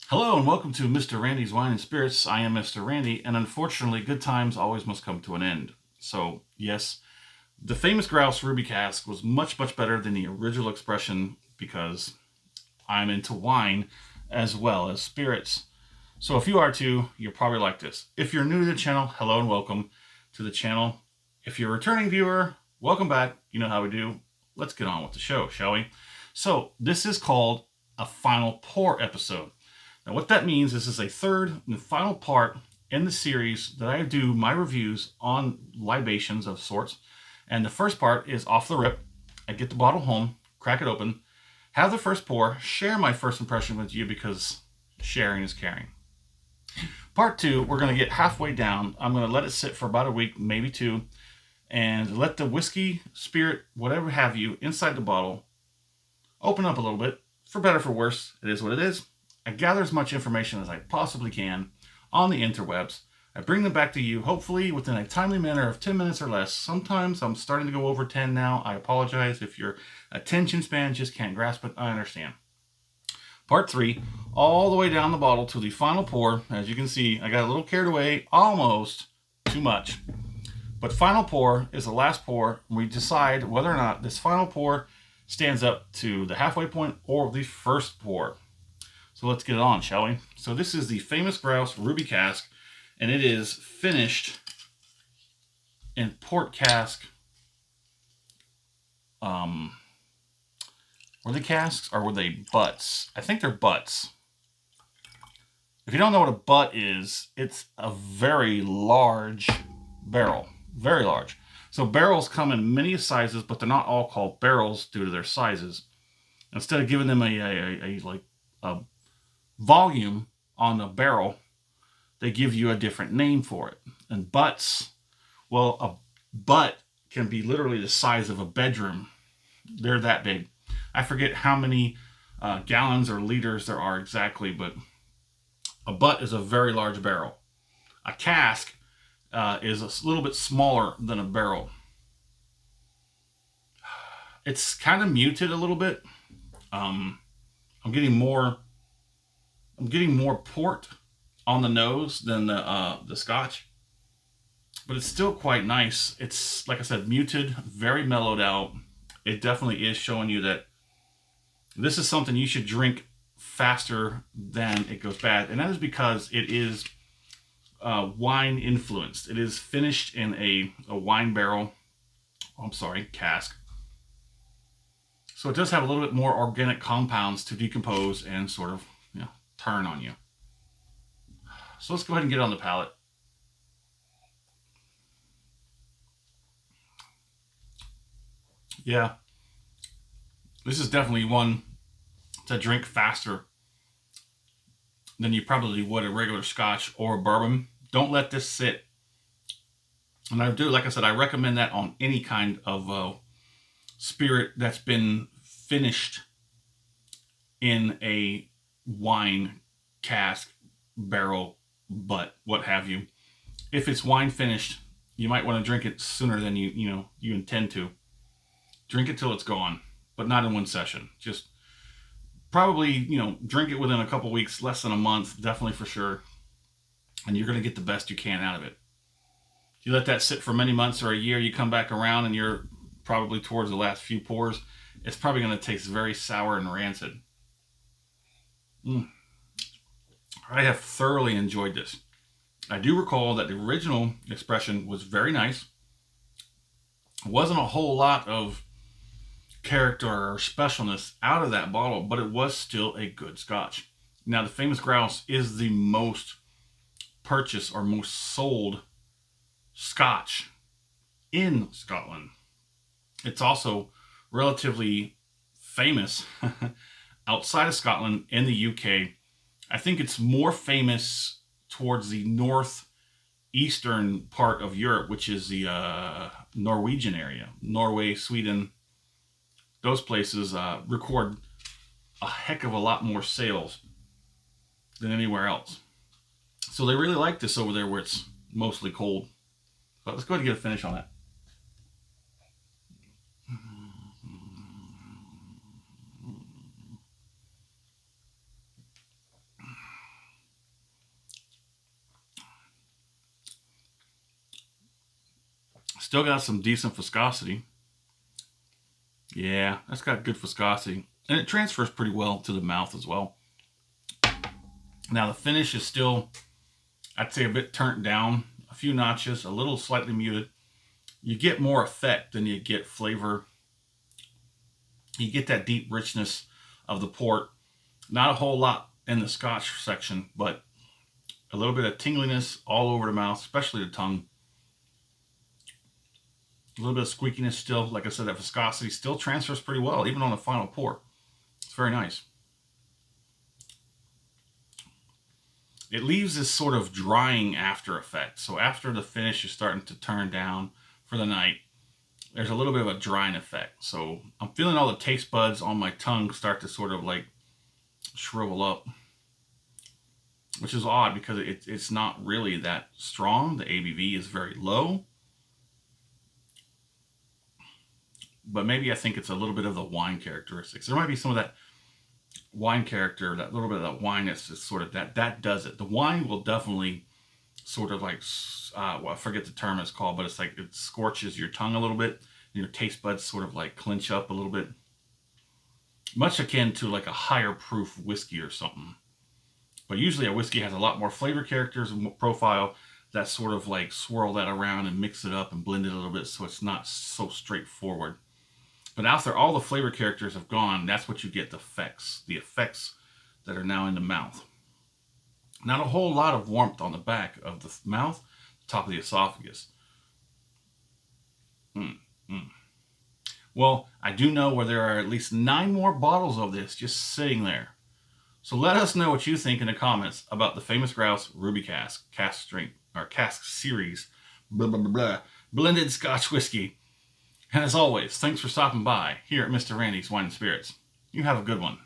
Hello and welcome to Mr. Randy's Wine and Spirits. I am Mr. Randy, and unfortunately, good times always must come to an end. So, yes, the famous Grouse Ruby Cask was much better than the original expression because I'm into wine as well as spirits. So, if you are too, you'll probably like this. If you're new to the channel, hello and welcome to the channel. If you're a returning viewer, welcome back. You know how we do. Let's get on with the show, shall we? So, this is called a final pour episode. Now, what that means is this is a third and final part in the series that I do my reviews on libations of sorts. And the first part is off the rip. I get the bottle home, crack it open, have the first pour, share my first impression with you because sharing is caring. Part two, we're going to get halfway down. I'm going to let it sit for about a week, maybe two, and let the whiskey, spirit, whatever have you, inside the bottle open up a little bit. For better, for worse, it is what it is. I gather as much information as I possibly can on the interwebs. I bring them back to you, hopefully within a timely manner of 10 minutes or less. Sometimes I'm starting to go over 10 now. I apologize if your attention span just can't grasp it. I understand. Part three, all the way down the bottle to the final pour. As you can see, I got a little carried away, almost too much. But final pour is the last pour. We decide whether or not this final pour stands up to the halfway point or the first pour. So let's get it on, shall we? So this is the famous Grouse Ruby Cask, and it is finished in port cask. Were they casks or were they butts? I think they're butts. If you don't know what a butt is, it's a very large barrel. Very large. So barrels come in many sizes, but they're not all called barrels due to their sizes. Instead of giving them a volume on a barrel, they give you a different name for it. And butts, well, a butt can be literally the size of a bedroom. They're that big. I forget how many gallons or liters there are exactly, but a butt is a very large barrel. A cask is a little bit smaller than a barrel. It's kind of muted a little bit. I'm getting more port on the nose than the Scotch, but it's still quite nice. It's, like I said, muted, very mellowed out. It definitely is showing you that this is something you should drink faster than it goes bad, and that is because it is wine influenced. It is finished in a wine barrel. I'm sorry, cask. So it does have a little bit more organic compounds to decompose and sort of, turn on you. So let's go ahead and get on the palate. Yeah, this is definitely one to drink faster than you probably would a regular Scotch or a bourbon. Don't let this sit. And I do, like I said, I recommend that on any kind of spirit that's been finished in a wine cask, barrel, butt, what have you. If it's wine finished, you might want to drink it sooner than you intend to. Drink it till it's gone, but not in one session. Just probably, drink it within a couple weeks, less than a month, definitely for sure. And you're going to get the best you can out of it. If you let that sit for many months or a year, you come back around and you're probably towards the last few pours, it's probably going to taste very sour and rancid. I have thoroughly enjoyed this. I do recall that the original expression was very nice. It wasn't a whole lot of character or specialness out of that bottle, but it was still a good Scotch. Now, the famous Grouse is the most purchased or most sold Scotch in Scotland. It's also relatively famous outside of Scotland in the UK. I think it's more famous towards the northeastern part of Europe, which is the Norwegian area. Norway, Sweden, those places record a heck of a lot more sales than anywhere else. So they really like this over there where it's mostly cold. But let's go ahead and get a finish on it. Still got some decent viscosity. Yeah, that's got good viscosity. And it transfers pretty well to the mouth as well. Now the finish is still, I'd say, a bit turned down. A few notches, a little slightly muted. You get more effect than you get flavor. You get that deep richness of the port. Not a whole lot in the Scotch section, but a little bit of tingliness all over the mouth, especially the tongue. A little bit of squeakiness still. Like I said, that viscosity still transfers pretty well, even on the final pour. It's very nice. It leaves this sort of drying after effect. So after the finish is starting to turn down for the night, there's a little bit of a drying effect. So I'm feeling all the taste buds on my tongue start to sort of like shrivel up, which is odd because it's not really that strong. The ABV is very low. But maybe I think it's a little bit of the wine characteristics. There might be some of that wine character, that little bit of that wine that's just sort of that does it. The wine will definitely sort of like, well, I forget the term it's called, but it's like it scorches your tongue a little bit. And your taste buds sort of like clench up a little bit. Much akin to like a higher proof whiskey or something. But usually a whiskey has a lot more flavor characters and profile that sort of like swirl that around and mix it up and blend it a little bit so it's not so straightforward. But after all the flavor characters have gone, that's what you get, the effects that are now in the mouth. Not a whole lot of warmth on the back of the mouth, top of the esophagus. Well, I do know where there are at least 9 more bottles of this just sitting there. So let us know what you think in the comments about the famous Grouse Ruby Cask, cask series, blah, blah, blah, blah, blended Scotch whiskey. And as always, thanks for stopping by here at Mr. Randy's Wine and Spirits. You have a good one.